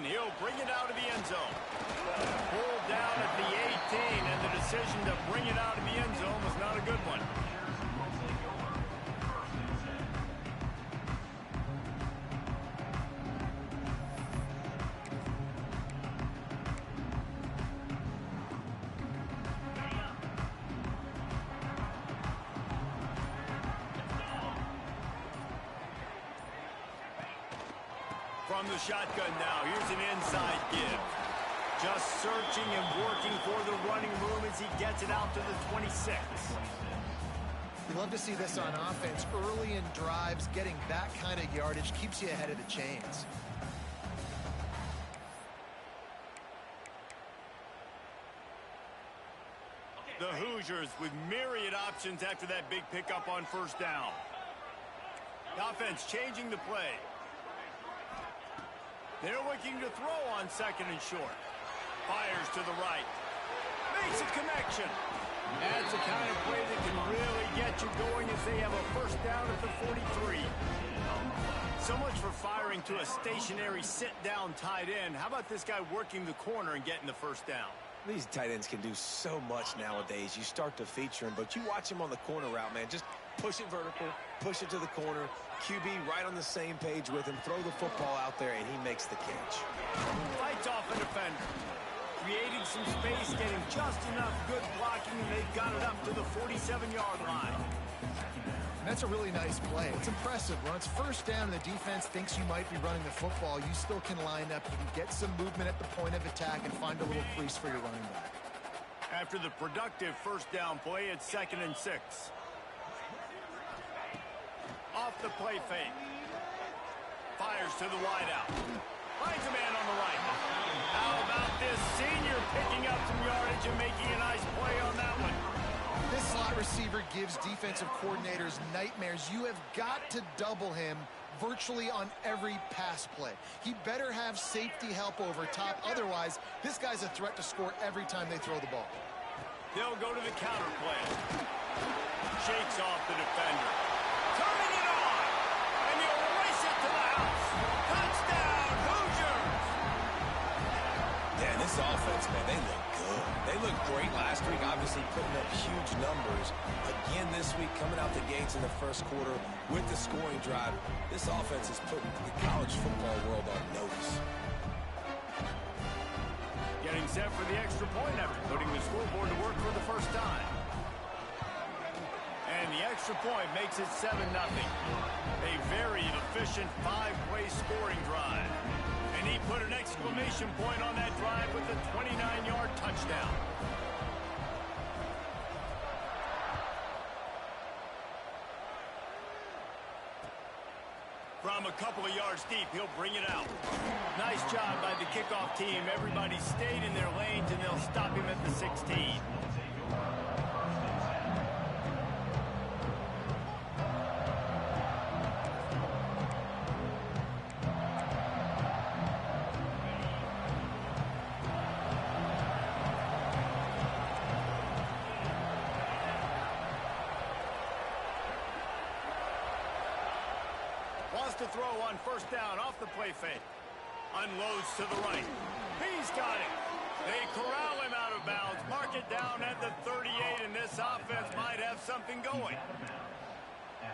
and he'll bring it out of the end zone. Pulled down at the 18, and the decision to bring it out of the end zone was not a good one. From the shotgun now, here's an inside give. Just searching and working for the running room as he gets it out to the 26. You love to see this on offense. Early in drives, getting that kind of yardage keeps you ahead of the chains. The Hoosiers with myriad options after that big pickup on first down. The offense changing the play. They're looking to throw on second and short. Fires to the right. Makes a connection. That's the kind of play that can really get you going as they have a first down at the 43. So much for firing to a stationary sit-down tight end. How about this guy working the corner and getting the first down? These tight ends can do so much nowadays. You start to feature him, but you watch him on the corner route, man. Just push it vertical, push it to the corner. QB right on the same page with him. Throw the football out there, and he makes the catch. Fights off a defender. Creating some space, getting just enough good blocking, and they've got it up to the 47-yard line. And that's a really nice play. It's impressive. When it's first down and the defense thinks you might be running the football, you still can line up. You can get some movement at the point of attack and find a little crease for your running back. After the productive first down play, it's 2nd and 6. Off the play fake. Fires to the wideout. Finds a man on the right. How about this senior picking up some yardage and making a nice play on that one? This slot receiver gives defensive coordinators nightmares. You have got to double him virtually on every pass play. He better have safety help over top. Otherwise, this guy's a threat to score every time they throw the ball. They'll go to the counter play. Shakes off the defender. Turning it on. And he'll race it to the house. Touchdown, Hoosiers! Yeah, this offense, man, they look good. They looked great last week, obviously putting up huge numbers. Again this week, coming out the gates in the first quarter with the scoring drive. This offense is putting the college football world on notice. Getting set for the extra point after putting the scoreboard to work for the first time. And the extra point makes it 7-0. A very efficient 5-play scoring drive. And he put an exclamation point on that drive with a 29-yard touchdown. From a couple of yards deep, he'll bring it out. Nice job by the kickoff team. Everybody stayed in their lanes, and they'll stop him at the 16. Wants to throw on first down off the play fake. Unloads to the right. He's got it. They corral him out of bounds. Mark it down at the 38, and this offense might have something going.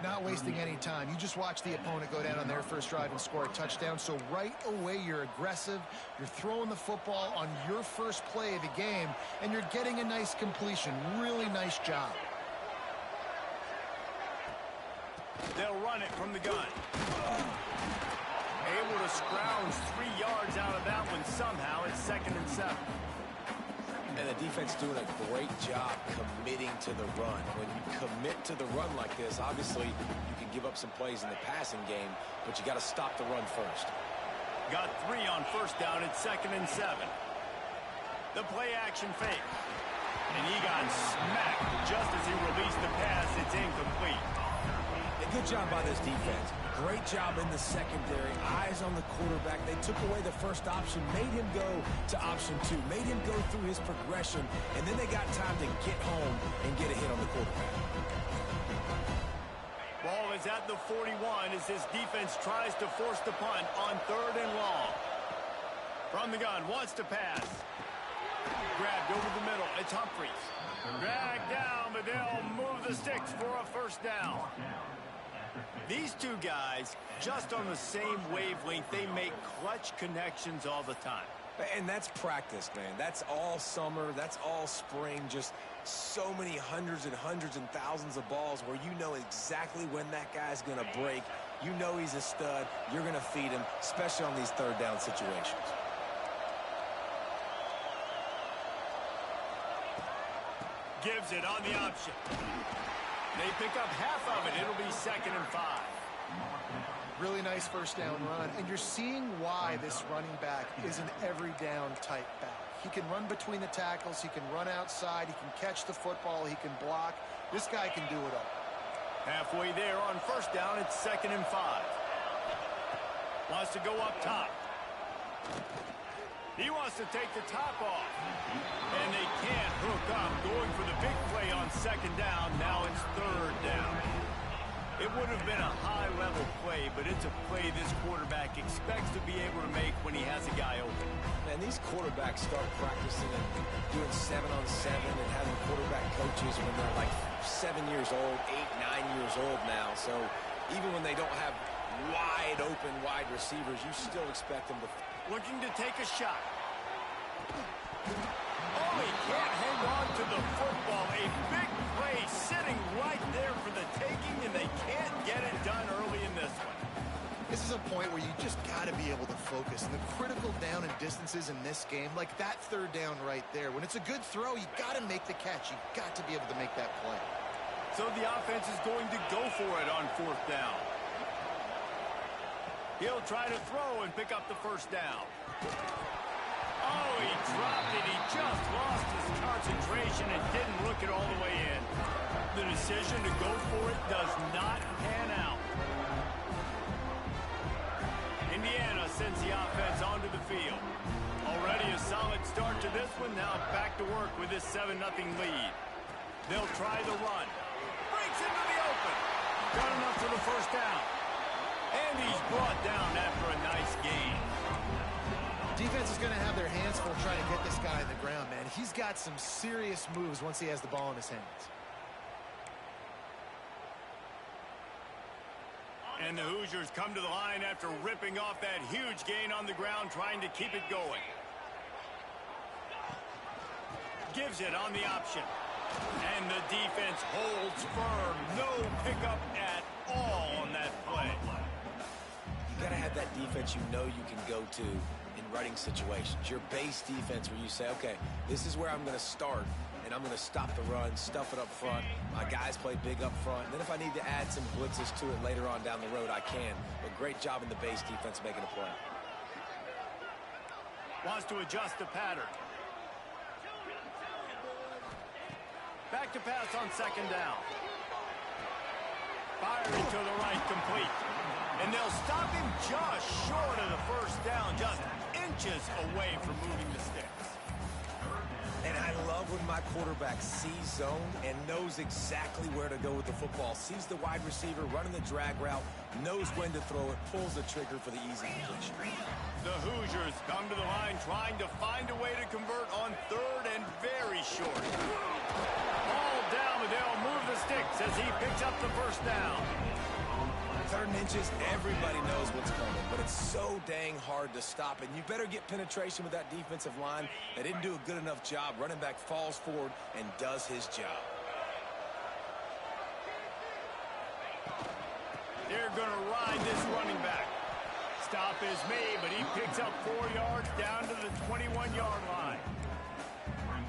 Not wasting any time. You just watch the opponent go down on their first drive and score a touchdown. So right away, you're aggressive. You're throwing the football on your first play of the game, and you're getting a nice completion. Really nice job. They'll run it from the gun. Able to scrounge 3 yards out of that one somehow. It's 2nd and 7. And the defense doing a great job committing to the run. When you commit to the run like this, obviously you can give up some plays in the passing game, but you got to stop the run first. Got 3 on first down. It's 2nd and 7. The play action fake. And he got smacked just as he released the pass. It's incomplete. Good job by this defense. Great job in the secondary. Eyes on the quarterback. They took away the first option, made him go to option 2, made him go through his progression, and then they got time to get home and get a hit on the quarterback. Ball is at the 41 as this defense tries to force the punt on 3rd and long. From the gun, wants to pass. Grabbed over the middle. It's Humphries. Dragged down, but they'll move the sticks for a first down. These two guys, just on the same wavelength, they make clutch connections all the time. And that's practice, man. That's all summer. That's all spring. Just so many hundreds and thousands of balls where you know exactly when that guy's going to break. You know he's a stud. You're going to feed him, especially on these third down situations. Gives it on the option. They pick up half of it. It'll be 2nd and 5. Really nice first down run, and you're seeing why this running back is an every down type back. He can run between the tackles, he can run outside, he can catch the football, he can block. This guy can do it all. Halfway there on first down, it's 2nd and 5. Wants to go up top. He wants to take the top off. And they can't hook up. Going for the big play on 2nd down. Now it's 3rd down. It would have been a high-level play, but it's a play this quarterback expects to be able to make when he has a guy open. Man, these quarterbacks start practicing and doing 7-on-7 and having quarterback coaches when they're like 7 years old, 8, 9 years old now. So even when they don't have wide-open wide receivers, you still expect them to... Looking to take a shot. Oh, he can't hang on to the football. A big play sitting right there for the taking, and they can't get it done early in this one. This is a point where you just got to be able to focus. And the critical down and distances in this game, like that 3rd down right there, when it's a good throw, you got to make the catch. You got to be able to make that play. So the offense is going to go for it on 4th down. He'll try to throw and pick up the first down. Oh, he dropped it. He just lost his concentration and didn't look it all the way in. The decision to go for it does not pan out. Indiana sends the offense onto the field. Already a solid start to this one. Now back to work with this 7-0 lead. They'll try the run. Breaks into the open. Got enough for the first down. And he's brought down after a nice gain. Defense is going to have their hands full trying to get this guy on the ground, man. He's got some serious moves once he has the ball in his hands. And the Hoosiers come to the line after ripping off that huge gain on the ground, trying to keep it going. Gives it on the option. And the defense holds firm. No pickup at all on that play. You got to have that defense you know you can go to in running situations. Your base defense where you say, okay, this is where I'm going to start, and I'm going to stop the run, stuff it up front. My guys play big up front. And then if I need to add some blitzes to it later on down the road, I can. But great job in the base defense making a play. Wants to adjust the pattern. Back to pass on 2nd down. Firing to the right, complete. And they'll stop him just short of the first down, just inches away from moving the sticks. And I love when my quarterback sees zone and knows exactly where to go with the football. Sees the wide receiver running the drag route, knows when to throw it, pulls the trigger for the easy completion. The Hoosiers come to the line trying to find a way to convert on 3rd and very short. Ball down, but they'll move the sticks as he picks up the first down. 3rd and inches, everybody knows what's coming, but it's so dang hard to stop, and you better get penetration with that defensive line. They didn't do a good enough job. Running back falls forward and does his job. They're going to ride this running back. Stop is made, but he picks up 4 yards down to the 21-yard line.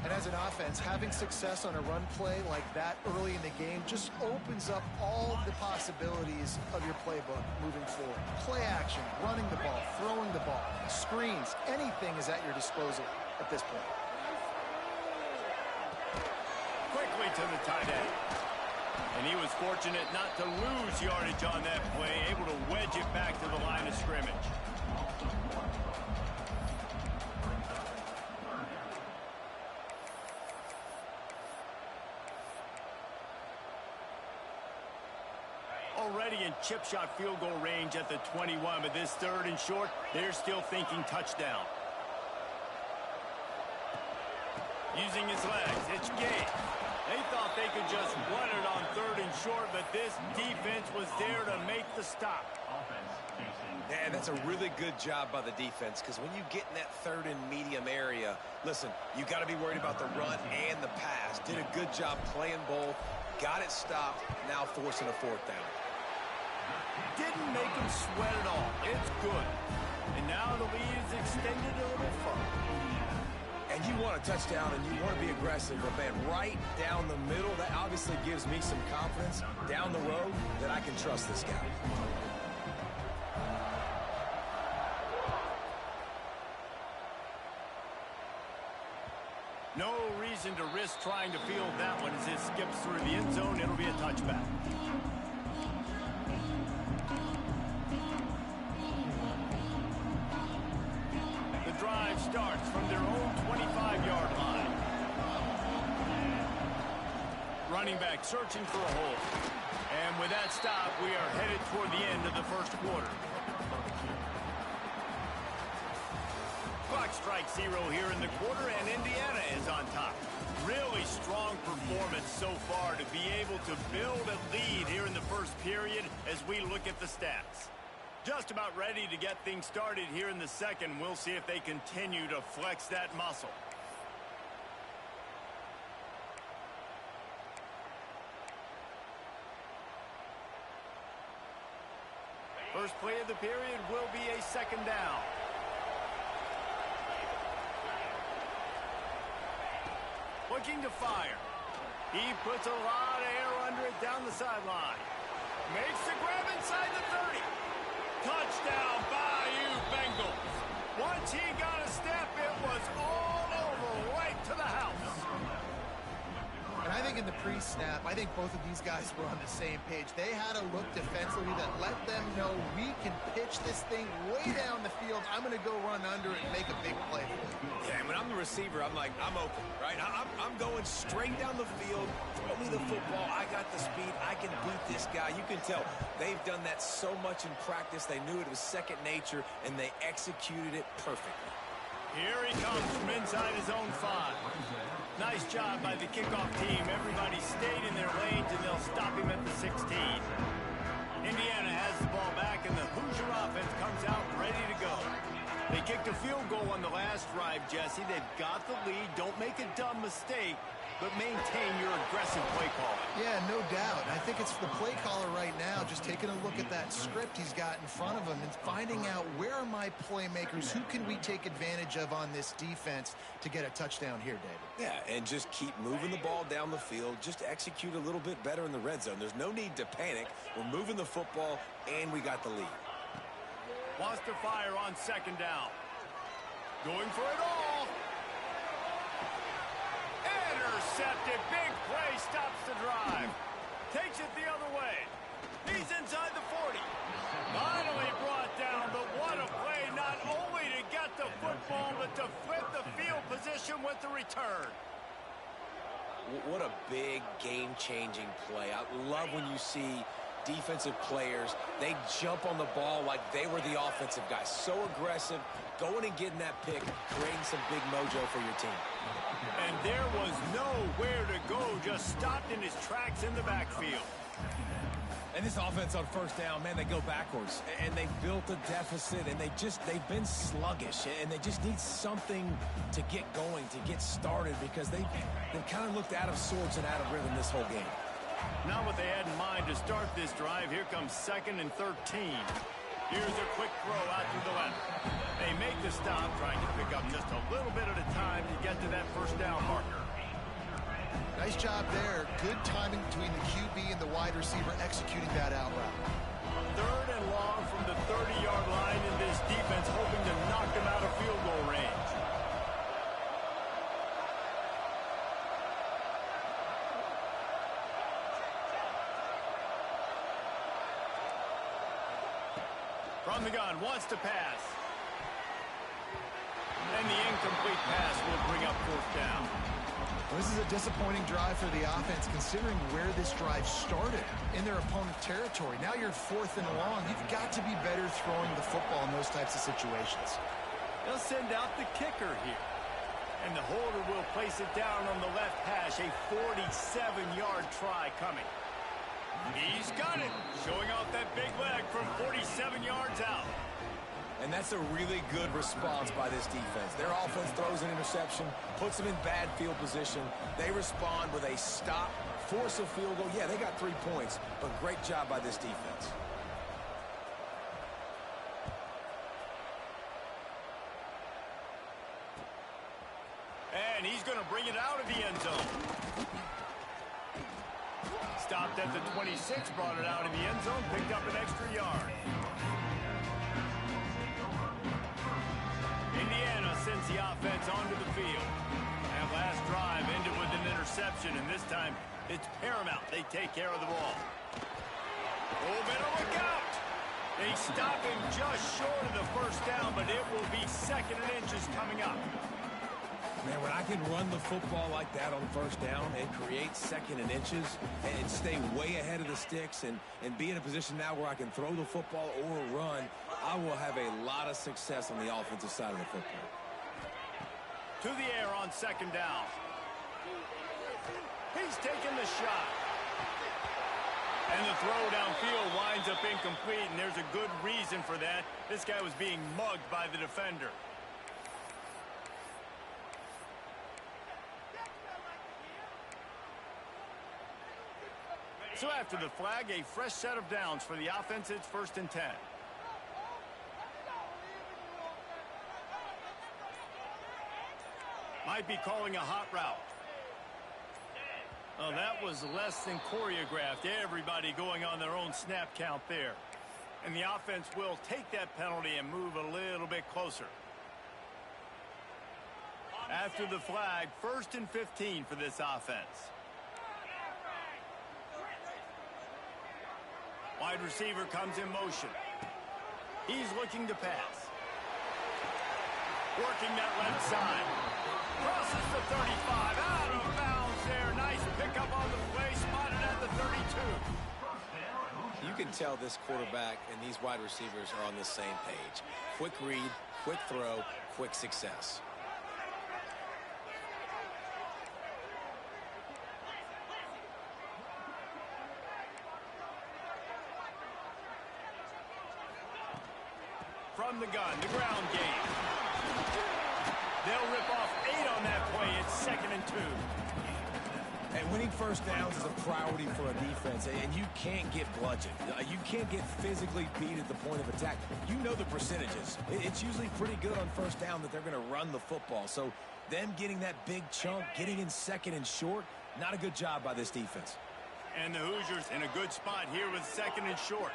And as an offense, having success on a run play like that early in the game just opens up all of the possibilities of your playbook moving forward. Play action, running the ball, throwing the ball, screens, anything is at your disposal at this point. Quickly to the tight end. And he was fortunate not to lose yardage on that play, able to wedge it back to the line of scrimmage. Already in chip shot field goal range at the 21, but this 3rd and short, they're still thinking touchdown. Using his legs, it's Gage. They thought they could just run it on 3rd and short, but this defense was there to make the stop. And that's a really good job by the defense, because when you get in that 3rd and medium area, listen, you got to be worried about the run and the pass. Did a good job playing both, got it stopped, now forcing a 4th down. Didn't make him sweat at all. It's good. And now the lead is extended a little further. And you want a touchdown and you want to be aggressive, but man, right down the middle, that obviously gives me some confidence down the road that I can trust this guy. No reason to risk trying to field that one as it skips through the end zone. It'll be a touchback. The drive starts from their own 25-yard line. Running back searching for a hole. And with that stop, we are headed toward the end of the first quarter. Clock strikes 0 here in the quarter, and Indiana is on top. Really strong performance so far to be able to build a lead here in the first period as we look at the stats. Just about ready to get things started here in the second. We'll see if they continue to flex that muscle. First play of the period will be a 2nd down. Looking to fire. He puts a lot of air under it down the sideline. Makes the grab inside the 30. Touchdown, Bayou Bengals. Once he got a step, it was all over, right to the house. And I think in the pre-snap, I think both of these guys were on the same page. They had a look defensively that let them know we can pitch this thing way down the field. I'm going to go run under it and make a big play. Yeah, when I'm the receiver, I'm like, I'm open, right? I'm going straight down the field. Throw me the football. I got the speed. I can beat this guy. You can tell they've done that so much in practice. They knew it was second nature, and they executed it perfectly. Here he comes from inside his own 5. Nice job by the kickoff team. Everybody stayed in their lanes, and they'll stop him at the 16. Indiana has the ball back, and the Hoosier offense comes out ready to go. They kicked a field goal on the last drive, Jesse. They've got the lead. Don't make a dumb mistake, but maintain your aggressive play call. Yeah, no doubt. I think it's the play caller right now just taking a look at that script he's got in front of him and finding out where are my playmakers, who can we take advantage of on this defense to get a touchdown here, David. Yeah, and just keep moving the ball down the field. Just execute a little bit better in the red zone. There's no need to panic. We're moving the football, and we got the lead. Wants to fire on 2nd down. Going for it all. Intercepted. Big play. Stops the drive. Takes it the other way. He's inside the 40. Finally brought down, but what a play. Not only to get the football, but to flip the field position with the return. What a big game-changing play. I love when you see defensive players, they jump on the ball like they were the offensive guys. So aggressive, going and getting that pick, creating some big mojo for your team. And there was nowhere to go, just stopped in his tracks in the backfield. And this offense on 1st down, man, they go backwards. And they built a deficit, and they've been sluggish. And they just need something to get going, to get started, because they've kind of looked out of sorts and out of rhythm this whole game. Not what they had in mind to start this drive. Here comes 2nd and 13. Here's a quick throw out to the left. They make the stop, trying to pick up just a little bit at a time to get to that 1st down marker. Nice job there. Good timing between the QB and the wide receiver executing that out route. 3rd and long from the 30-yard line, in this defense hoping to knock them out of field goal range. From the gun, wants to pass. And the incomplete pass will bring up 4th down. This is a disappointing drive for the offense, considering where this drive started in their opponent's territory. Now you're 4th and long. You've got to be better throwing the football in those types of situations. They'll send out the kicker here. And the holder will place it down on the left hash. A 47-yard try coming. He's got it. Showing off that big leg from 47 yards out. And that's a really good response by this defense. Their offense throws an interception, puts them in bad field position. They respond with a stop, force a field goal. Yeah, they got 3 points, but great job by this defense. And he's going to bring it out of the end zone. Stopped at the 26, brought it out of the end zone, picked up an extra yard. Indiana sends the offense onto the field. That last drive ended with an interception, and this time it's paramount. They take care of the ball. Oh, better look out! They stop him just short of the first down, but it will be 2nd and inches coming up. Man, when I can run the football like that on first down and create 2nd and inches and stay way ahead of the sticks and be in a position now where I can throw the football or run, I will have a lot of success on the offensive side of the football. To the air on 2nd down. He's taking the shot. And the throw downfield winds up incomplete, and there's a good reason for that. This guy was being mugged by the defender. So after the flag, a fresh set of downs for the offense. It's 1st and 10. Might be calling a hot route. Oh, that was less than choreographed. Everybody going on their own snap count there. And the offense will take that penalty and move a little bit closer. After the flag, 1st and 15 for this offense. Wide receiver comes in motion. He's looking to pass. Working that left side. Crosses the 35. Out of bounds there. Nice pickup on the play. Spotted at the 32. You can tell this quarterback and these wide receivers are on the same page. Quick read, quick throw, quick success. From the gun, the ground game. They'll rip off 8 on that play. It's 2nd and 2. And winning first downs is a priority for a defense, and you can't get bludgeoned. You can't get physically beat at the point of attack. You know the percentages. It's usually pretty good on first down that they're going to run the football. So them getting that big chunk, getting in 2nd and short, not a good job by this defense. And the Hoosiers in a good spot here with 2nd and short.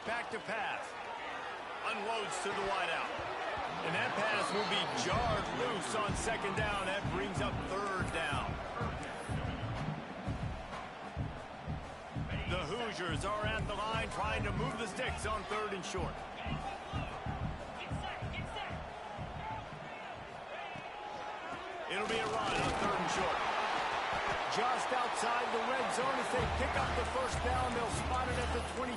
Back to pass. Unloads to the wideout. And that pass will be jarred loose on 2nd down. That brings up 3rd down. The Hoosiers are at the line trying to move the sticks on 3rd and short. It'll be a run on 3rd and short. Just outside the red zone as they pick up the first down. They'll spot it at the 22.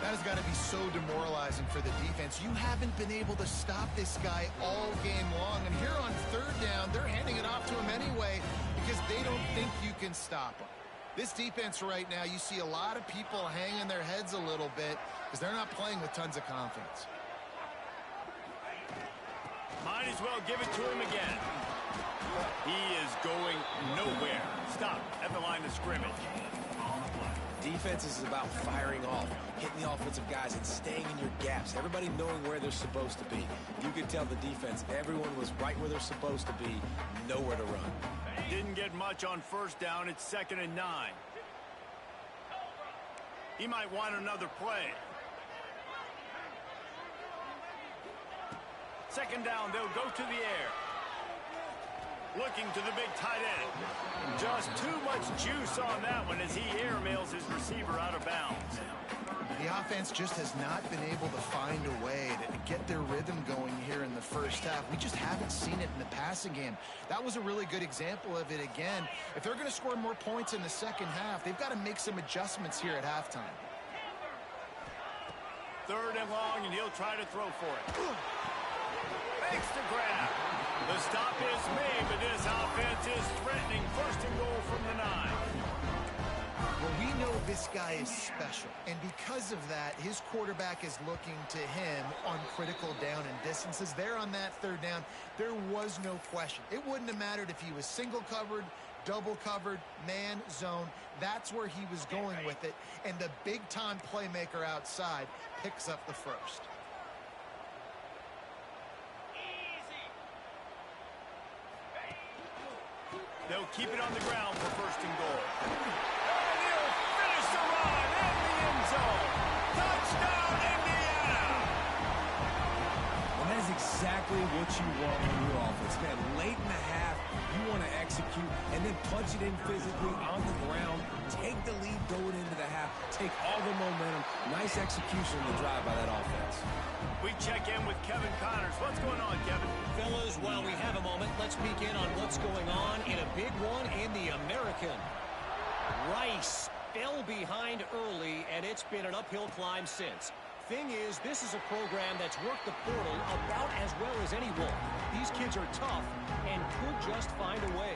That has got to be so demoralizing for the defense. You haven't been able to stop this guy all game long. And here on 3rd down, they're handing it off to him anyway because they don't think you can stop him. This defense right now, you see a lot of people hanging their heads a little bit because they're not playing with tons of confidence. Might as well give it to him again. He is going nowhere. Stop at the line of scrimmage. Defense is about firing off, hitting the offensive guys, and staying in your gaps. Everybody knowing where they're supposed to be. You could tell the defense, everyone was right where they're supposed to be, nowhere to run. Didn't get much on first down. It's 2nd and 9. He might want another play. 2nd down, they'll go to the air. Looking to the big tight end. Just too much juice on that one as he airmails his receiver out of bounds. The offense just has not been able to find a way to get their rhythm going here in the first half. We just haven't seen it in the passing game. That was a really good example of it again. If they're going to score more points in the second half, they've got to make some adjustments here at halftime. 3rd and long, and he'll try to throw for it. Makes the grab. The stop is made, but this offense is threatening. First and goal from the 9. Well, we know this guy is special, and because of that, his quarterback is looking to him on critical down and distances. There on that third down, there was no question. It wouldn't have mattered if he was single covered, double covered, man, zone. That's where he was going with it, and the big-time playmaker outside picks up the first. They'll keep it on the ground for first and goal. And he'll finish the run in the end zone. Touchdown, Indiana! And that is exactly what you want in your offense, man. Late in the half, you want to execute and then punch it in physically on the ground. Take the lead going into the half. Take all the momentum. Nice execution on the drive by that offense. We check in with Kevin Connors. What's going on, Kevin? Fellas, while we have a moment, let's peek in on what's going on in a big one in the American. Rice fell behind early, and it's been an uphill climb since. Thing is, this is a program that's worked the portal about as well as anyone. These kids are tough and could just find a way.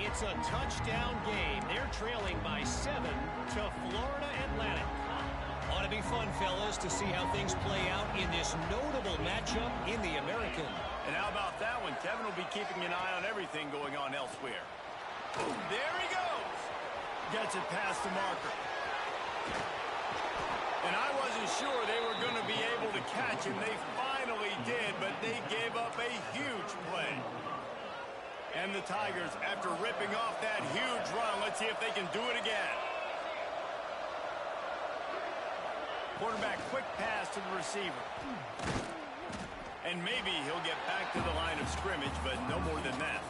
It's a touchdown game. They're trailing by 7 to Florida Atlantic. Ought to be fun, fellas, to see how things play out in this notable matchup in the American. And how about that one? Kevin will be keeping an eye on everything going on elsewhere. There he goes. Gets it past the marker. And I wasn't sure they were going to be able to catch him. They finally did, but they gave up a huge play. And the Tigers, after ripping off that huge run, let's see if they can do it again. Quarterback, quick pass to the receiver. And maybe he'll get back to the line of scrimmage, but no more than that.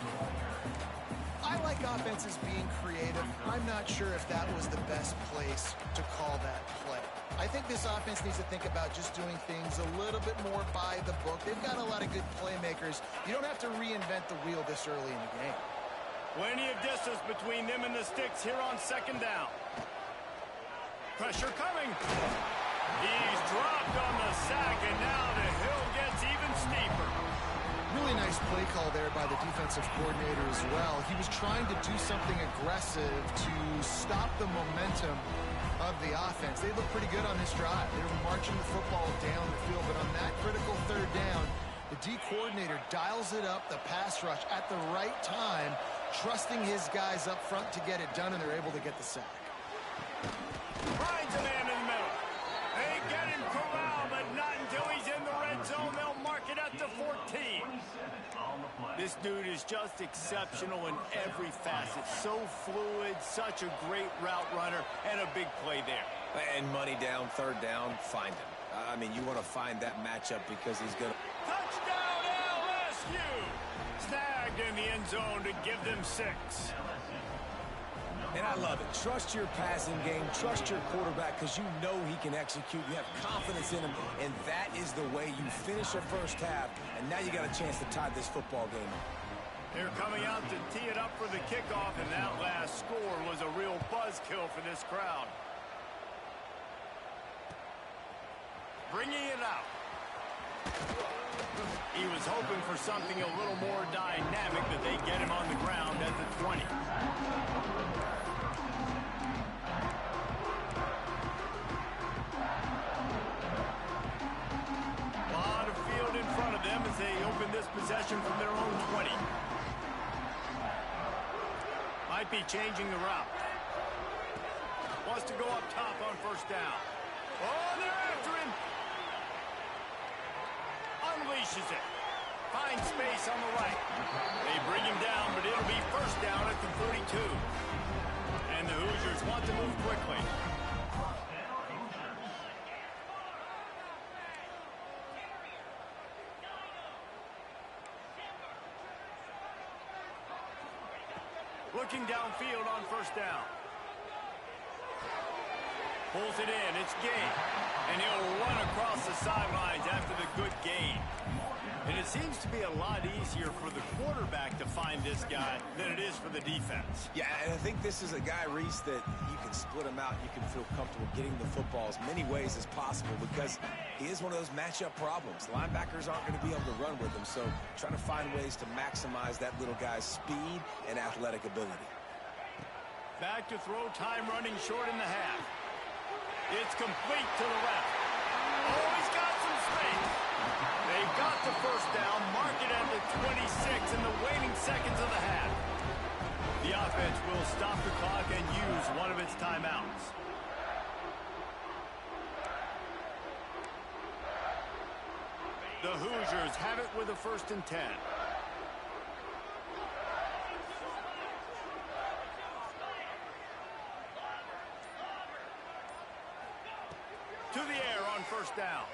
I like offenses being creative. I'm not sure if that was the best place to call that play. I think this offense needs to think about just doing things a little bit more by the book. They've got a lot of good playmakers. You don't have to reinvent the wheel this early in the game. Plenty of distance between them and the sticks here on second down. Pressure coming. He's dropped on the sack, and now the hill gets even steeper. Really nice play call there by the defensive coordinator as well. He was trying to do something aggressive to stop the momentum of the offense. They look pretty good on this drive. They were marching the football down the field, but on that critical third down, the D coordinator dials it up, the pass rush at the right time, trusting his guys up front to get it done, and they're able to get the sack. Finds a man in the middle. They get him corralled, but not until he's in the red zone. They'll mark it at the 14. This dude is just exceptional in every facet. So fluid, such a great route runner, and a big play there. And money down, third down, find him. I mean, you want to find that matchup because he's going to... Touchdown, LSU! Snagged in the end zone to give them 6. And I love it. Trust your passing game. Trust your quarterback because you know he can execute. You have confidence in him, and that is the way you finish your first half. And now you got a chance to tie this football game up. They're coming out to tee it up for the kickoff, and that last score was a real buzzkill for this crowd. Bringing it out. He was hoping for something a little more dynamic, but they get him on the ground at the 20. As they open this possession from their own 20. Might be changing the route. Wants to go up top on first down. Oh, they're after him. Unleashes it. Finds space on the right. They bring him down, but it'll be first down at the 32. And the Hoosiers want to move quickly. Looking downfield on first down. Pulls it in. It's Gay. And he'll run across the sidelines after the good gain. And it seems to be a lot easier for the quarterback to find this guy than it is for the defense. Yeah, and I think this is a guy, Reese, that you can split him out. You can feel comfortable getting the football as many ways as possible because he is one of those matchup problems. Linebackers aren't going to be able to run with him, so trying to find ways to maximize that little guy's speed and athletic ability. Back to throw, time running short in the half. It's complete to the left. Oh, he's got some space. They've got the first down, mark it at the 26 in the waning seconds of the half. The offense will stop the clock and use one of its timeouts. The Hoosiers have it with a 1st and 10. To the air on 1st down.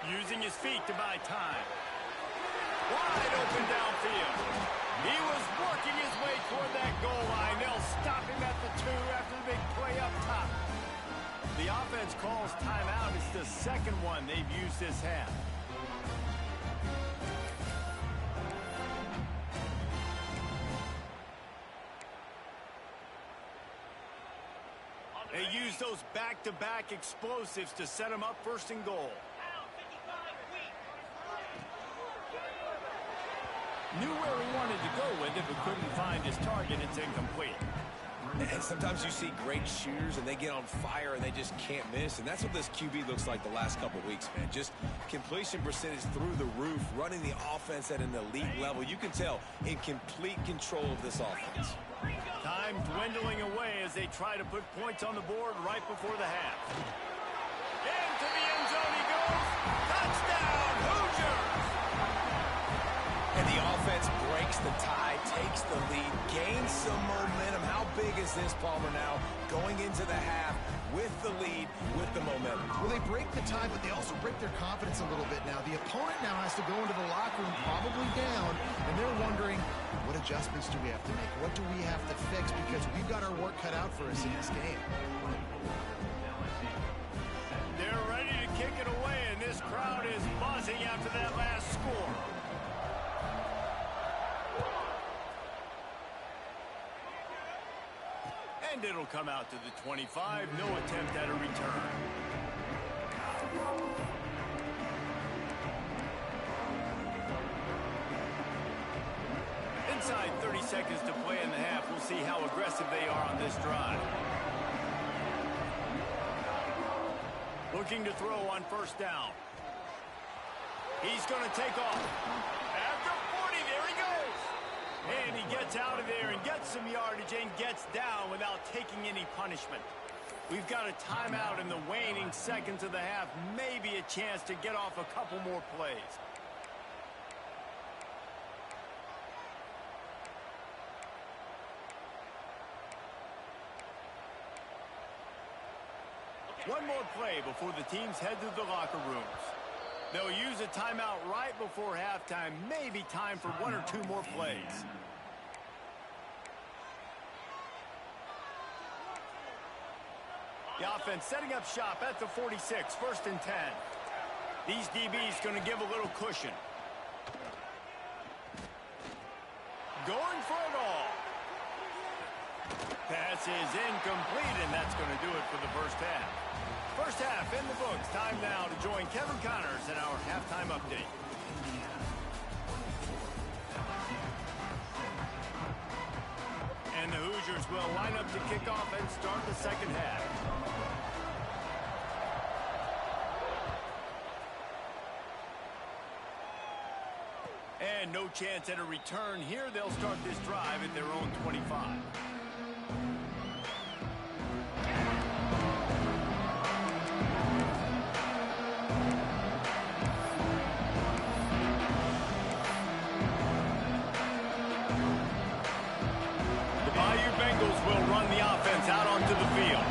Using his feet to buy time. Wide open downfield. He was working his way toward that goal line. They'll stop him at the 2 after the big play up top. The offense calls timeout. It's the second one they've used this half. They use those back-to-back explosives to set them up 1st and goal. Knew where he wanted to go with it, but couldn't find his target. It's incomplete. And sometimes you see great shooters, and they get on fire, and they just can't miss. And that's what this QB looks like the last couple weeks, man. Just completion percentage through the roof, running the offense at an elite level. You can tell in complete control of this offense. Time dwindling away as they try to put points on the board right before the half. Into the end zone he goes. Touchdown, Hoosiers! And the offense breaks the tie, takes the lead, gains some momentum. How big is this, Palmer, now going into the half with the lead, with the momentum? Well, they break the tie, but they also break their confidence a little bit now. The opponent now has to go into the locker room probably down, and they're wondering, what adjustments do we have to make? What do we have to fix? Because we've got our work cut out for us in this game. They're ready to kick it away, and this crowd is buzzing after that last score. And it'll come out to the 25. No attempt at a return. Inside 30 seconds to play in the half. We'll see how aggressive they are on this drive. Looking to throw on 1st down. He's going to take off. After 40, there he goes. And he gets out of there and gets some yardage and gets down without taking any punishment. We've got a timeout in the waning seconds of the half. Maybe a chance to get off a couple more plays. One more play before the teams head to the locker rooms. They'll use a timeout right before halftime. Maybe time for 1 or 2 more plays. The offense setting up shop at the 46, 1st and 10. These DBs going to give a little cushion. Going for it all. Pass is incomplete, and that's going to do it for the 1st half. 1st half in the books. Time now to join Kevin Connors in our halftime update. And the Hoosiers will line up to kick off and start the 2nd half. And no chance at a return here. They'll start this drive at their own 25. Out onto the field.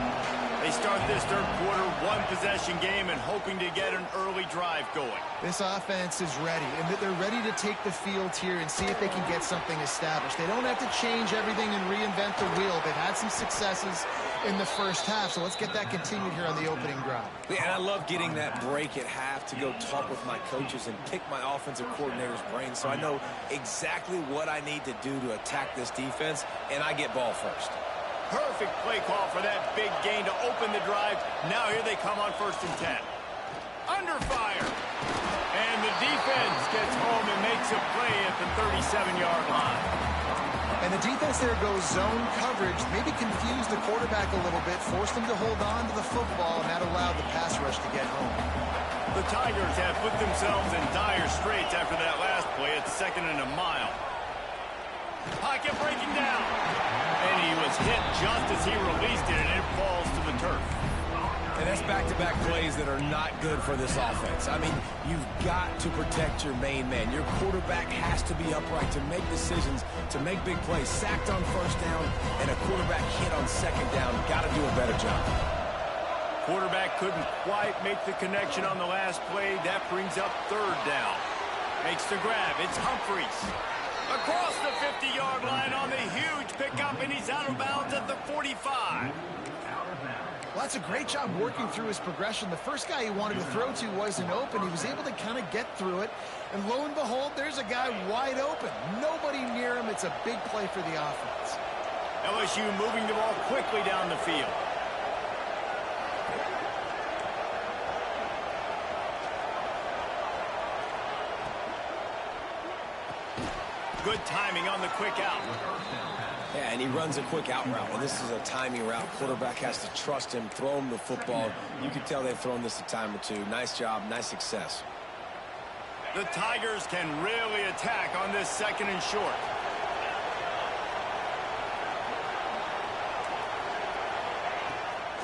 They start this third quarter one-possession game and hoping to get an early drive going. This offense is ready, and they're ready to take the field here and see if they can get something established. They don't have to change everything and reinvent the wheel. They've had some successes in the first half, so let's get that continued here on the opening drive. Yeah, and I love getting that break at half to go talk with my coaches and pick my offensive coordinator's brain so I know exactly what I need to do to attack this defense, and I get ball first. Perfect play call for that big gain to open the drive. Now here they come on 1st and 10. Under fire. And the defense gets home and makes a play at the 37-yard line. And the defense there goes zone coverage, maybe confused the quarterback a little bit, forced him to hold on to the football, and that allowed the pass rush to get home. The Tigers have put themselves in dire straits after that last play at 2nd and a mile. Pocket breaking down. And he was hit just as he released it, and it falls to the turf. And that's back-to-back plays that are not good for this offense. I mean, you've got to protect your main man. Your quarterback has to be upright to make decisions, to make big plays. Sacked on 1st down and a quarterback hit on 2nd down. Got to do a better job. Quarterback couldn't quite make the connection on the last play. That brings up 3rd down. Makes the grab. It's Humphries. Across the 50-yard line on the huge pickup, and he's out of bounds at the 45. Well, that's a great job working through his progression. The first guy he wanted to throw to wasn't open. He was able to kind of get through it. And lo and behold, there's a guy wide open. Nobody near him. It's a big play for the offense. LSU moving the ball quickly down the field. Good timing on the quick out. Yeah, and he runs a quick out route, and this is a timing route. Quarterback has to trust him, throw him the football. You can tell they've thrown this a time or two. Nice job, nice success. The Tigers can really attack on this 2nd and short.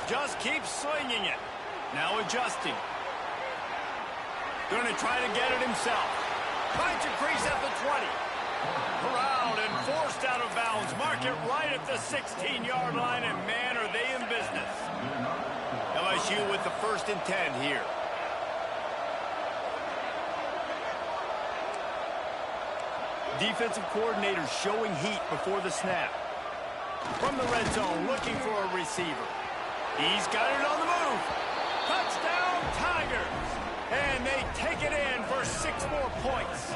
Just keep slinging it. Now adjusting. Going to try to get it himself. Finds a crease at the 20. Corralled and forced out of bounds. Mark it right at the 16-yard line, and man, are they in business. LSU with the 1st and 10 here. Defensive coordinator showing heat before the snap. From the red zone, looking for a receiver. He's got it on the move. Touchdown, Tigers. And they take it in for 6 more points.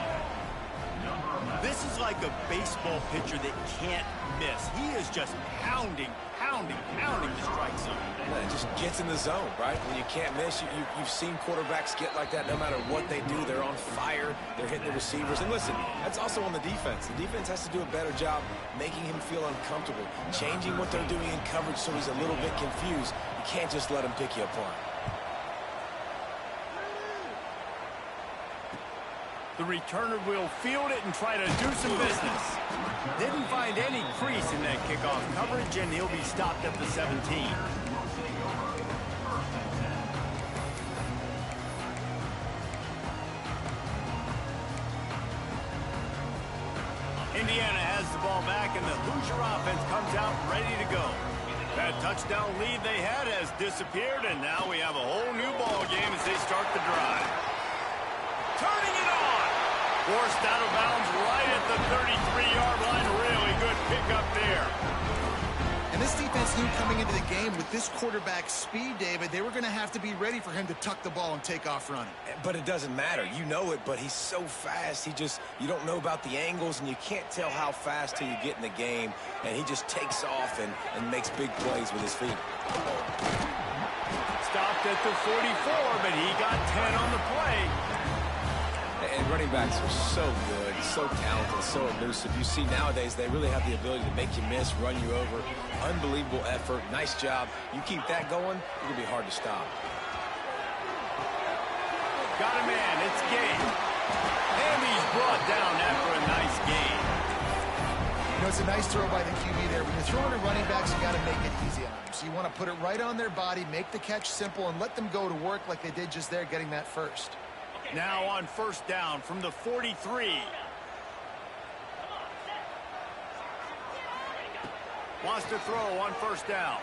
This is like a baseball pitcher that can't miss. He is just pounding the strike zone. It just gets in the zone, right? When you can't miss, you've seen quarterbacks get like that no matter what they do. They're on fire. They're hitting the receivers. And listen, that's also on the defense. The defense has to do a better job making him feel uncomfortable, changing what they're doing in coverage so he's a little bit confused. You can't just let him pick you apart. The returner will field it and try to do some business. Didn't find any crease in that kickoff coverage, and he'll be stopped at the 17. Indiana has the ball back, and the Hoosier offense comes out ready to go. That touchdown lead they had has disappeared, and now we have a whole new ball game as they start the drive. Turning it on. Forced out of bounds right at the 33-yard line. Really good pickup there. And this defense knew coming into the game with this quarterback's speed, David, they were going to have to be ready for him to tuck the ball and take off running. But it doesn't matter. You know it, but he's so fast. You don't know about the angles, and you can't tell how fast till you get in the game. And he just takes off and makes big plays with his feet. Stopped at the 44, but he got 10 on the play. And running backs are so good, so talented, so elusive. You see nowadays they really have the ability to make you miss, run you over. Unbelievable effort. Nice job. You keep that going, it's going to be hard to stop. Got a man. It's Gay. And he's brought down after a nice gain. You know, it's a nice throw by the QB there. When you're throwing to running backs, you got to make it easy on them. So you want to put it right on their body, make the catch simple, and let them go to work like they did just there, getting that first. Now on 1st down from the 43. Wants to throw on 1st down.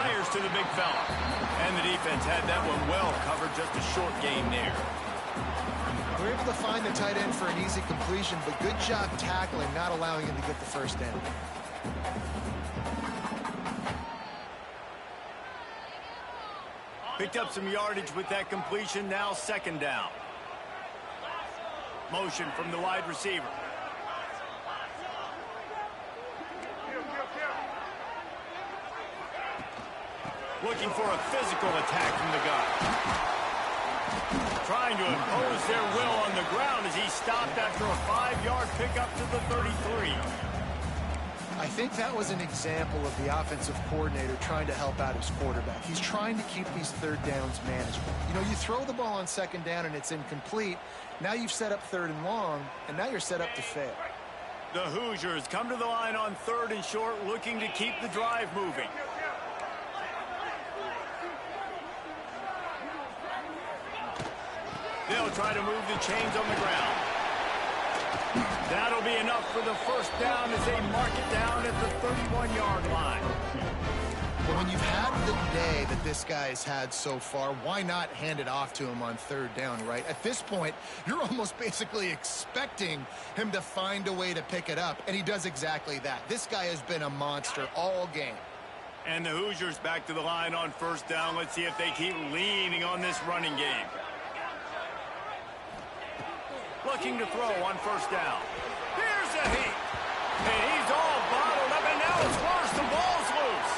Fires to the big fella. And the defense had that one well covered, just a short gain there. We're able to find the tight end for an easy completion, but good job tackling, not allowing him to get the first down. Picked up some yardage with that completion, now second down. Motion from the wide receiver. Looking for a physical attack from the gun. Trying to impose their will on the ground as he stopped after a 5-yard pickup to the 33. I think that was an example of the offensive coordinator trying to help out his quarterback. He's trying to keep these third downs manageable. You know, you throw the ball on second down and it's incomplete. Now you've set up third and long, and now you're set up to fail. The Hoosiers come to the line on third and short, looking to keep the drive moving. They'll try to move the chains on the ground. That'll be enough for the first down as they mark it down at the 31-yard line. Well, when you've had the day that this guy's had so far, why not hand it off to him on third down, right? At this point, you're almost basically expecting him to find a way to pick it up, and he does exactly that. This guy has been a monster all game. And the Hoosiers back to the line on first down. Let's see if they keep leaning on this running game. Looking to throw on first down. Here's a heat. And he's all bottled up, and now it's worse. The ball's loose.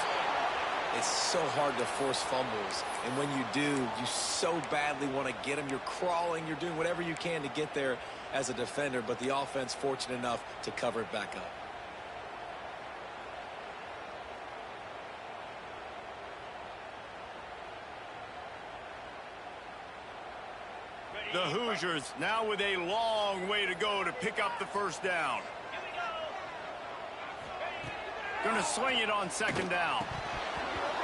It's so hard to force fumbles. And when you do, you so badly want to get them. You're crawling. You're doing whatever you can to get there as a defender. But the offense fortunate enough to cover it back up. The Hoosiers now with a long way to go to pick up the first down. Going to swing it on second down.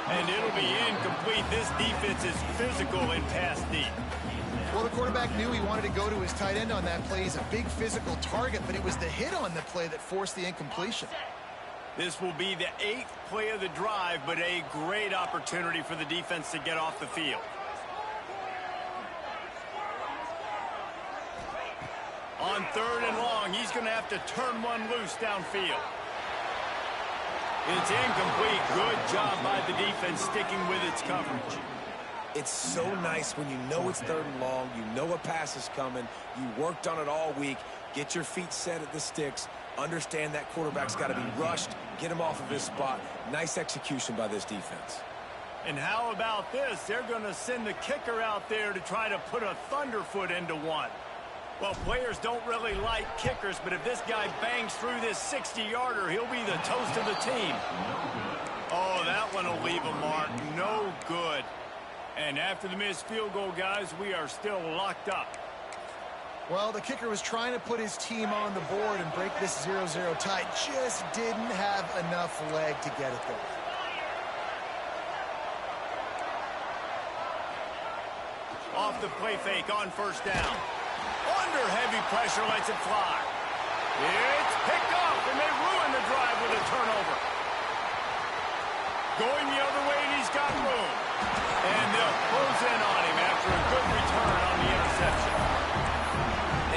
And it'll be incomplete. This defense is physical and pass deep. Well, the quarterback knew he wanted to go to his tight end on that play. He's a big physical target, but it was the hit on the play that forced the incompletion. This will be the 8th play of the drive, but a great opportunity for the defense to get off the field. On third and long, he's going to have to turn one loose downfield. It's incomplete. Good job by the defense sticking with its coverage. It's so nice when you know it's third and long, you know a pass is coming, you worked on it all week, get your feet set at the sticks, understand that quarterback's got to be rushed, get him off of his spot. Nice execution by this defense. And how about this? They're going to send the kicker out there to try to put a thunderfoot into one. Well, players don't really like kickers, but if this guy bangs through this 60-yarder, he'll be the toast of the team. Oh, that one will leave a mark. No good. And after the missed field goal, guys, we are still locked up. Well, the kicker was trying to put his team on the board and break this 0-0 tie. Just didn't have enough leg to get it there. Off the play fake on first down. Under heavy pressure, lets it fly. It's picked off, and they ruin the drive with a turnover. Going the other way, and he's got room. And they'll close in on him after a good return on the interception.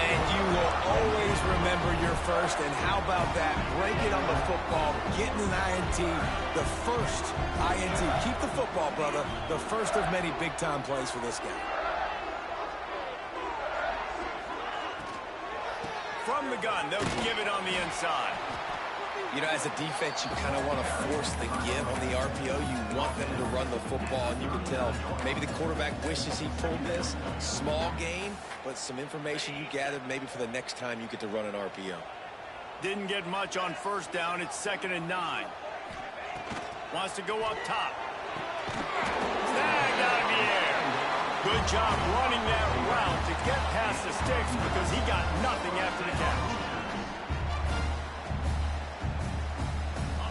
And you will always remember your first, and how about that? Breaking on the football, getting an INT, the first INT. Keep the football, brother. The first of many big-time plays for this guy. From the gun, they'll give it on the inside. You know, as a defense, you kind of want to force the give on the RPO. You want them to run the football, and you can tell maybe the quarterback wishes he pulled this. Small gain, but some information you gathered maybe for the next time you get to run an RPO. Didn't get much on first down. It's 2nd and 9. Wants to go up top. Snagged out of the air. Good job running that route to get past the sticks because he got nothing after the catch.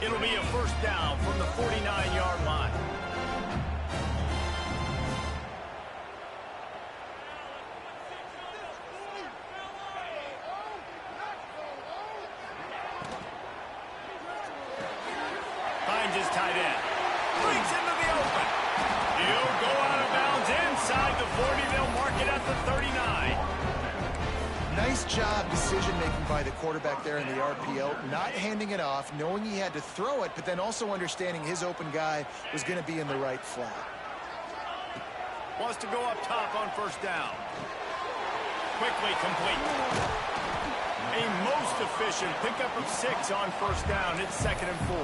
It'll be a first down from the 49-yard line. Finds his tight end. Breaks into the the 39. Nice job decision-making by the quarterback there in the RPO, not handing it off, knowing he had to throw it, but then also understanding his open guy was going to be in the right flat. Wants to go up top on first down. Quickly complete. A most efficient pickup of 6 on first down. It's 2nd and 4.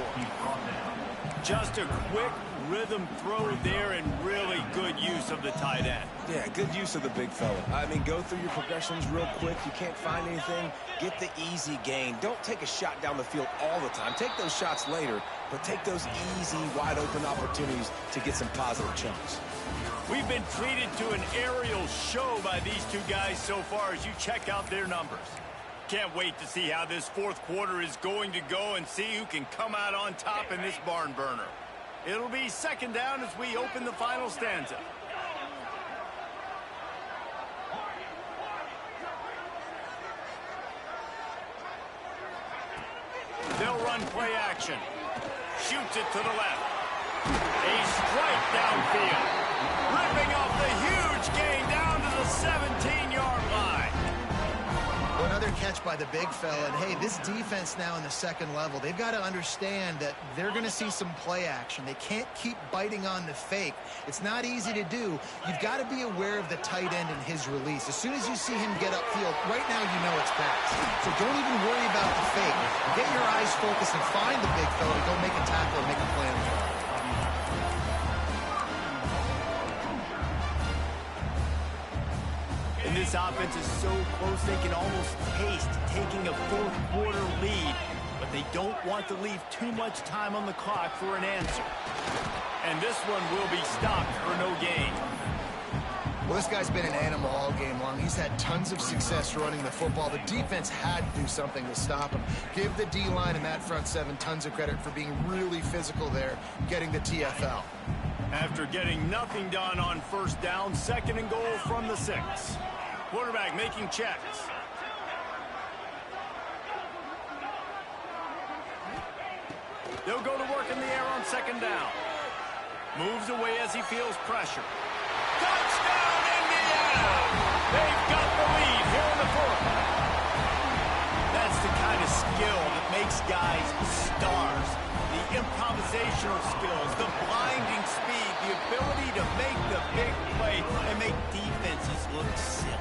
Just a quick rhythm throw there and really good use of the tight end. Yeah, good use of the big fella. I mean, go through your progressions real quick. You can't find anything. Get the easy gain. Don't take a shot down the field all the time. Take those shots later, but take those easy, wide-open opportunities to get some positive chunks. We've been treated to an aerial show by these two guys so far as you check out their numbers. Can't wait to see how this fourth quarter is going to go and see who can come out on top in this barn burner. It'll be 2nd down as we open the final stanza. They'll run play action. Shoots it to the left. A strike downfield. Ripping off the huge gain down to the 17-yard line. Another catch by the big fella. And, hey, this defense now in the second level, they've got to understand that they're going to see some play action. They can't keep biting on the fake. It's not easy to do. You've got to be aware of the tight end and his release. As soon as you see him get upfield, right now you know it's pass. So don't even worry about the fake. Get your eyes focused and find the big fella to go make a tackle and make a play on the ball. And this offense is so close they can almost taste taking a fourth quarter lead, but they don't want to leave too much time on the clock for an answer. And this one will be stopped for no gain. Well, this guy's been an animal all game long. He's had tons of success running the football. The defense had to do something to stop him. Give the D-line and that front seven tons of credit for being really physical there, getting the TFL. After getting nothing done on first down, 2nd and goal from the 6. Quarterback making checks. They'll go to work in the air on 2nd down. Moves away as he feels pressure. Touchdown, Indiana! They've got the lead here in the 4th. That's the kind of skill that makes guys stars. The improvisational skills, the blinding speed, the ability to make the big play and make defenses look silly.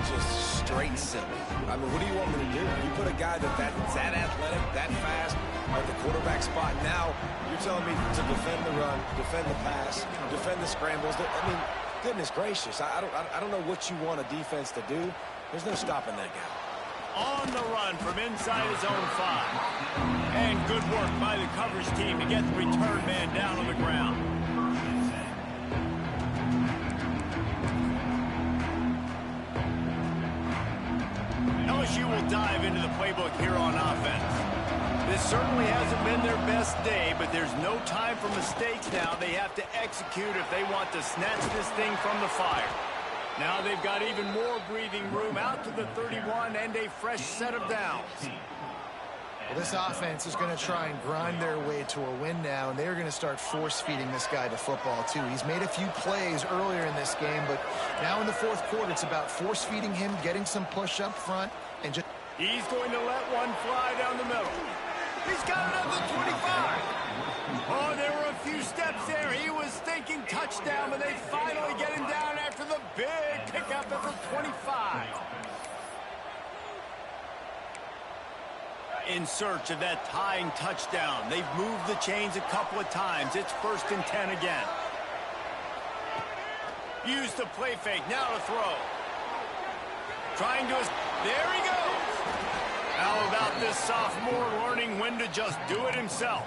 Just straight silly. I mean, what do you want me to do? You put a guy that's that athletic, that fast, at the quarterback spot. Now, you're telling me to defend the run, defend the pass, defend the scrambles. I mean, goodness gracious. I don't know what you want a defense to do. There's no stopping that guy. On the run from inside his own 5. And good work by the coverage team to get the return man down on the ground. LSU will dive into the playbook here on offense. This certainly hasn't been their best day, but there's no time for mistakes now. They have to execute if they want to snatch this thing from the fire. Now they've got even more breathing room out to the 31 and a fresh set of downs. Well, this offense is going to try and grind their way to a win now, and they're going to start force-feeding this guy the football, too. He's made a few plays earlier in this game, but now in the fourth quarter, it's about force-feeding him, getting some push up front, and just... He's going to let one fly down the middle. He's got another 25. Oh, there were a few steps there. He was thinking touchdown, but they finally get him down after the big pickup at the 25. In search of that tying touchdown. They've moved the chains a couple of times. It's 1st and 10 again. Use the play fake. Now to throw. Trying to... There he goes. How about this sophomore learning when to just do it himself?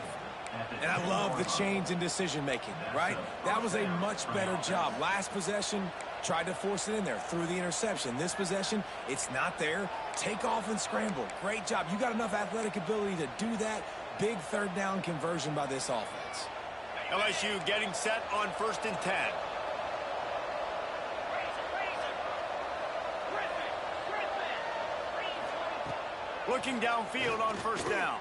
And I love the change in decision-making, right? That was a much better job. Last possession, tried to force it in there, threw the interception. This possession, it's not there. Take off and scramble. Great job. You got enough athletic ability to do that. Big 3rd down conversion by this offense. LSU getting set on 1st and 10. Looking downfield on 1st down.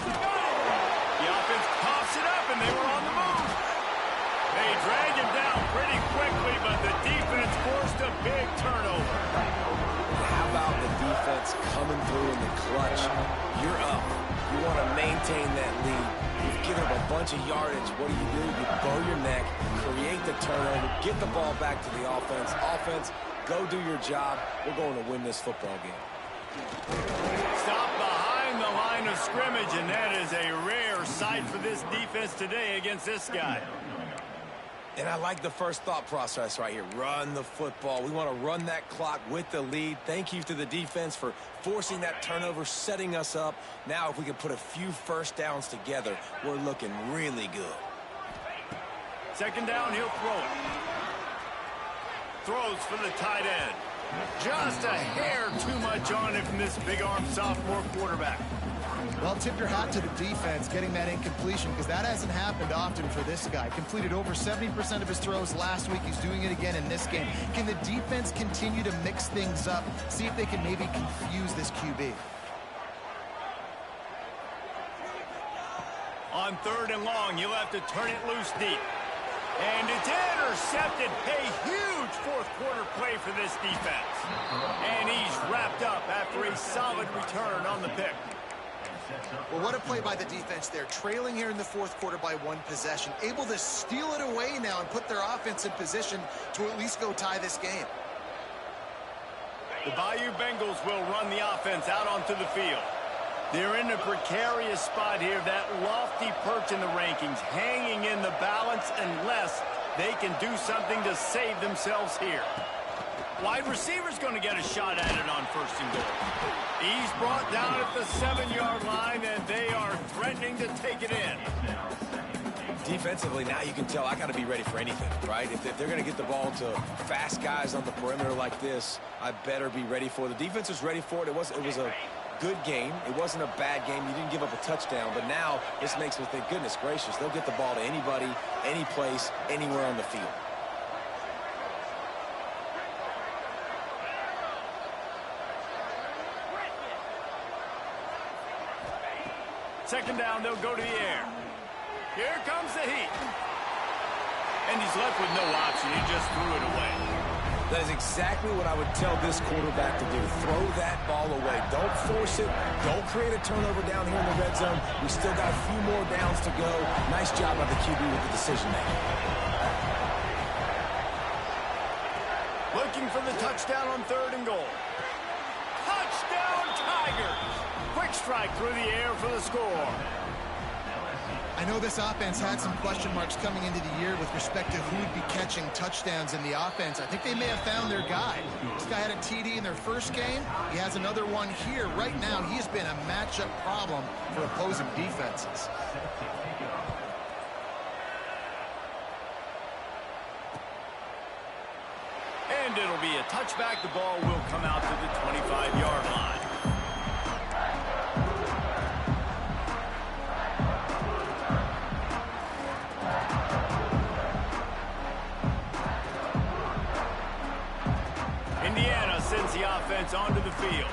The offense pops it up, and they were on the move. They drag him down pretty quickly, but the defense forced a big turnover. How about the defense coming through in the clutch? You're up. You want to maintain that lead. You've given up a bunch of yardage. What do? You bow your neck, create the turnover, get the ball back to the offense. Offense, go do your job. We're going to win this football game. Stop behind the line of scrimmage, and that is a rare sight for this defense today against this guy. And I like the first thought process right here. Run the football. We want to run that clock with the lead. Thank you to the defense for forcing that turnover, setting us up. Now if we can put a few first downs together, we're looking really good. Second down, he'll throw it. Throws for the tight end. Just a hair too much on it from this big-arm sophomore quarterback. Well, tip your hat to the defense getting that incompletion, because that hasn't happened often for this guy. Completed over 70% of his throws last week. He's doing it again in this game. Can the defense continue to mix things up? See if they can maybe confuse this QB. On 3rd and long, you'll have to turn it loose deep. And it's intercepted. A huge fourth quarter play for this defense. And he's wrapped up after a solid return on the pick. Well, what a play by the defense there. Trailing here in the fourth quarter by 1 possession. Able to steal it away now and put their offense in position to at least go tie this game. The Bayou Bengals will run the offense out onto the field. They're in a precarious spot here, that lofty perch in the rankings, hanging in the balance unless they can do something to save themselves here. Wide receiver's going to get a shot at it on 1st and goal. He's brought down at the 7-yard line, and they are threatening to take it in. Defensively, now you can tell I got to be ready for anything, right? If they're going to get the ball to fast guys on the perimeter like this, I better be ready for it. The defense is ready for it. It was a good game. It wasn't a bad game. You didn't give up a touchdown, but now this makes me think, goodness gracious, they'll get the ball to anybody, any place, anywhere on the field. Second down, they'll go to the air. Here comes the heat. And he's left with no option. He just threw it away. That is exactly what I would tell this quarterback to do. Throw that ball away. Don't force it. Don't create a turnover down here in the red zone. We still got a few more downs to go. Nice job by the QB with the decision making. Looking for the touchdown on 3rd and goal. Touchdown, Tigers! Quick strike through the air for the score. I know this offense had some question marks coming into the year with respect to who would be catching touchdowns in the offense. I think they may have found their guy. This guy had a TD in their first game. He has another one here. Right now, he has been a matchup problem for opposing defenses. And it'll be a touchback. The ball will come out to the 25-yard line. Indiana sends the offense onto the field.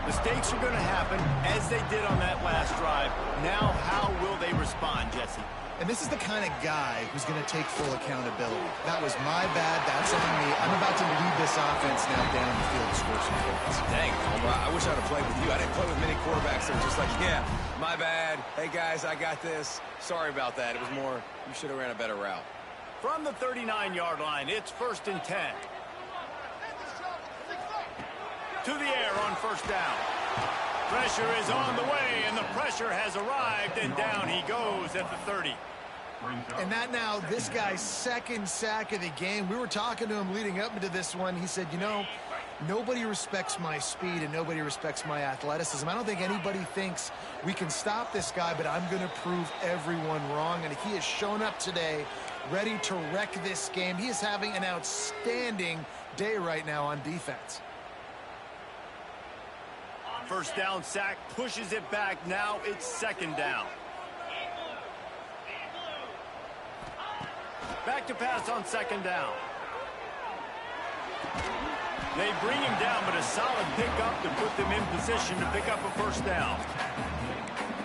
Mistakes are going to happen as they did on that last drive. Now, how will they respond, Jesse? And this is the kind of guy who's going to take full accountability. That was my bad. That's on me. I'm about to lead this offense now down the field to score some points. Dang, Homer, I wish I'd have played with you. I didn't play with many quarterbacks that were just like, yeah, my bad. Hey, guys, I got this. Sorry about that. It was more, you should have ran a better route. From the 39-yard line, it's 1st and 10. To the air on 1st down. Pressure is on the way, and the pressure has arrived, and down he goes at the 30. And that now, this guy's 2nd sack of the game. We were talking to him leading up into this one. He said, you know, nobody respects my speed and nobody respects my athleticism. I don't think anybody thinks we can stop this guy, but I'm going to prove everyone wrong. And he has shown up today ready to wreck this game. He is having an outstanding day right now on defense. 1st down sack, pushes it back. Now it's 2nd down. Back to pass on 2nd down. They bring him down, but a solid pickup to put them in position to pick up a 1st down.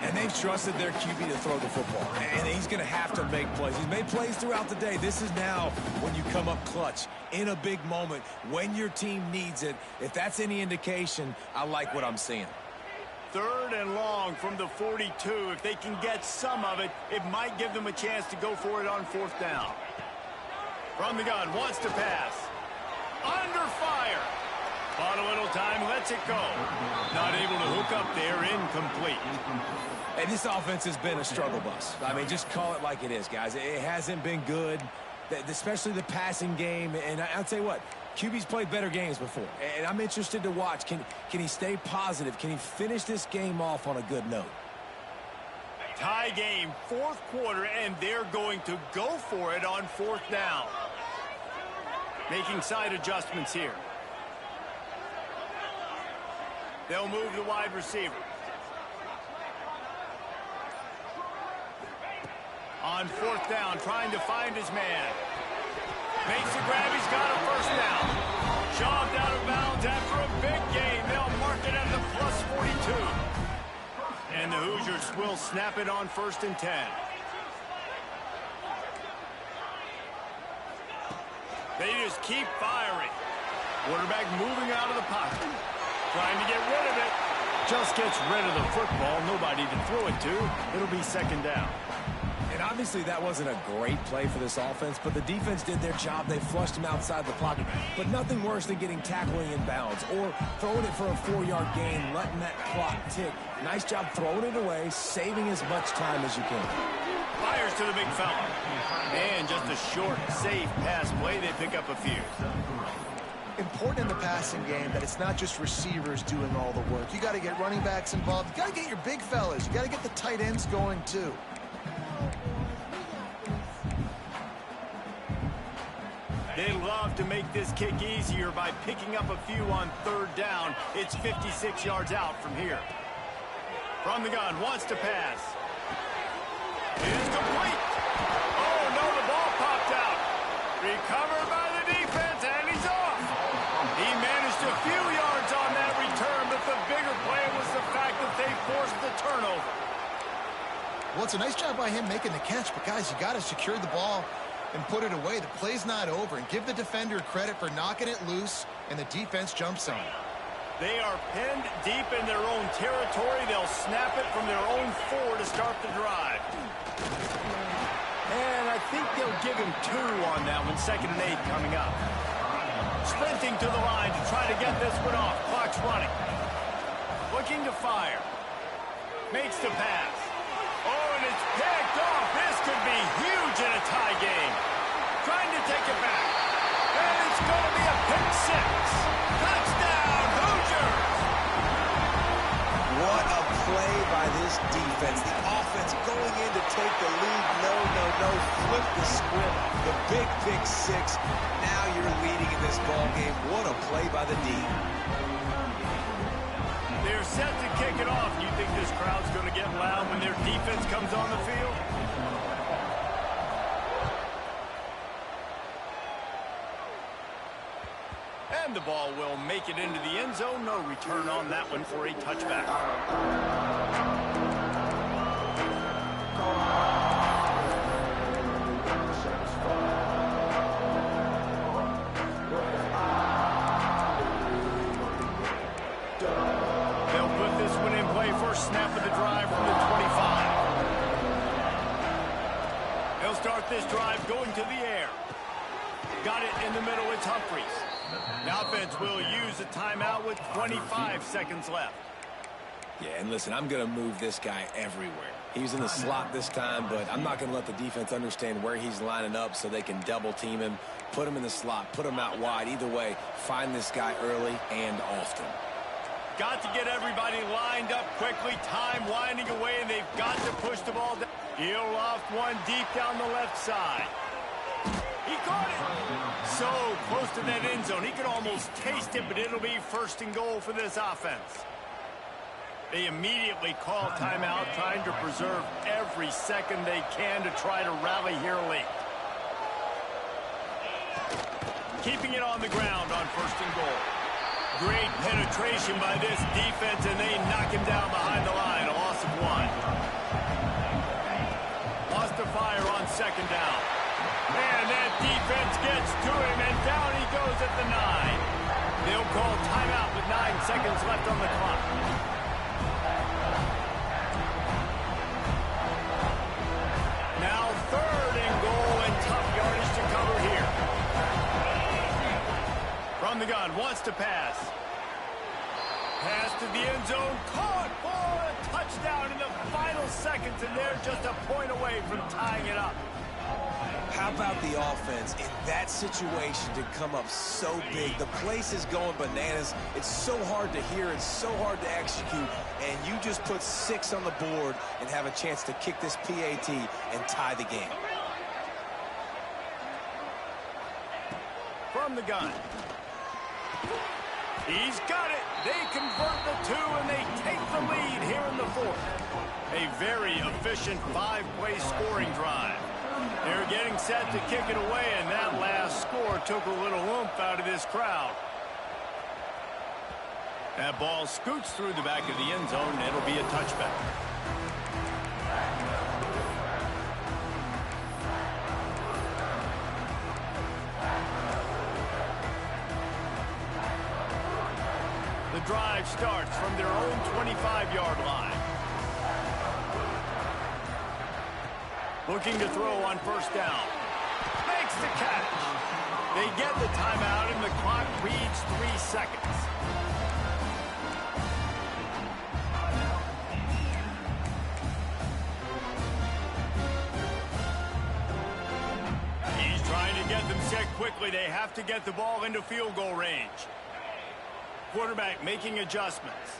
And they've trusted their QB to throw the football. And he's going to have to make plays. He's made plays throughout the day. This is now when you come up clutch in a big moment when your team needs it. If that's any indication, I like what I'm seeing. 3rd and long from the 42. If they can get some of it, it might give them a chance to go for it on 4th down. From the gun, wants to pass. Under fire. Bought a little time, lets it go. Not able to hook up there, incomplete. And this offense has been a struggle bus. I mean, just call it like it is, guys. It hasn't been good, especially the passing game. And I'll tell you what, QB's played better games before. And I'm interested to watch. Can he stay positive? Can he finish this game off on a good note? Tie game, 4th quarter, and they're going to go for it on 4th down. Making side adjustments here. They'll move the wide receiver. On 4th down, trying to find his man. Makes the grab, he's got a 1st down. Shoved out of bounds after a big gain. They'll mark it at the plus 42. And the Hoosiers will snap it on 1st and 10. They just keep firing. Quarterback moving out of the pocket. Trying to get rid of it. Just gets rid of the football. Nobody to throw it to. It'll be 2nd down. And obviously that wasn't a great play for this offense, but the defense did their job. They flushed him outside the pocket. But nothing worse than getting tackling in bounds or throwing it for a 4-yard gain, letting that clock tick. Nice job throwing it away, saving as much time as you can. Fires to the big fella. And just a short, safe pass play. They pick up a few. Important in the passing game that it's not just receivers doing all the work. You got to get running backs involved. You got to get your big fellas. You got to get the tight ends going too. They love to make this kick easier by picking up a few on 3rd down. It's 56 yards out from here. From the gun, wants to pass. Is complete. Oh, no, the ball popped out. Recovered by the defense, and he's off. He managed a few yards on that return, but the bigger play was the fact that they forced the turnover. Well, it's a nice job by him making the catch, but guys, you got to secure the ball and put it away. The play's not over, and give the defender credit for knocking it loose, and the defense jumps on it. They are pinned deep in their own territory. They'll snap it from their own 4 to start the drive. And I think they'll give him 2 on that one. 2nd and 8 coming up. Sprinting to the line to try to get this one off. Clock's running. Looking to fire. Makes the pass. Oh, and it's picked off. This could be huge in a tie game. Trying to take it back. And it's going to be a pick 6. Touchdown, Hoosiers! What a play by this defense. The offense going in to take the lead. No. Flip the script. The big pick 6. Now you're leading in this ball game. What a play by the D. They're set to kick it off. You think this crowd's going to get loud when their defense comes on the field? And the ball will make it into the end zone. No return on that one for a touchback. They'll put this one in play. First snap of the drive from the 25. They'll start this drive going to the air. Got it in the middle. It's Humphries. The offense will use a timeout with 25 seconds left. Yeah, and listen, I'm going to move this guy everywhere. He's in the slot this time, but I'm not going to let the defense understand where he's lining up so they can double team him, put him in the slot, put him out wide. Either way, find this guy early and often. Got to get everybody lined up quickly. Time winding away, and they've got to push the ball down. He'll loft one deep down the left side. He caught it. So close to that end zone. He could almost taste it, but it'll be 1st and goal for this offense. They immediately call timeout, trying to preserve every second they can to try to rally here late. Keeping it on the ground on 1st and goal. Great penetration by this defense, and they knock him down behind the line. A loss of 1. second down. And that defense gets to him, and down he goes at the 9. They'll call timeout with 9 seconds left on the clock. Now 3rd and goal, and tough yardage to cover here. From the gun, wants to pass. Pass to the end zone, caught for a touchdown in the final seconds, and they're just a point away from tying it up. How about the offense in that situation to come up so big? The place is going bananas. It's so hard to hear. It's so hard to execute. And you just put 6 on the board and have a chance to kick this PAT and tie the game. From the gun. He's got it. They convert the 2, and they take the lead here in the 4th. A very efficient 5-play scoring drive. They're getting set to kick it away, and that last score took a little oomph out of this crowd. That ball scoots through the back of the end zone, and it'll be a touchback. The drive starts from their own 25-yard line. Looking to throw on first down. Makes the catch. They get the timeout, and the clock reads 3 seconds. He's trying to get them set quickly. They have to get the ball into field goal range. Quarterback making adjustments.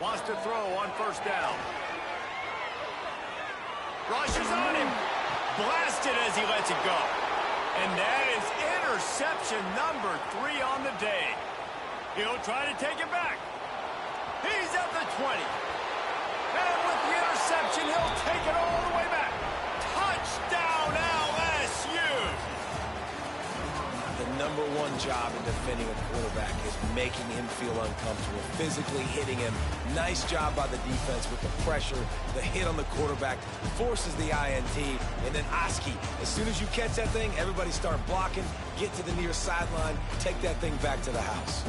Wants to throw on first down. Rushes on him. Blasted as he lets it go. And that is interception number 3 on the day. He'll try to take it back. He's at the 20. And with the interception, he'll take it all the way back. Touchdown, LSU! The number 1 job in defending a quarterback is making him feel uncomfortable, physically hitting him. Nice job by the defense with the pressure, the hit on the quarterback, forces the INT, and then Oski. As soon as you catch that thing, everybody start blocking, get to the near sideline, take that thing back to the house.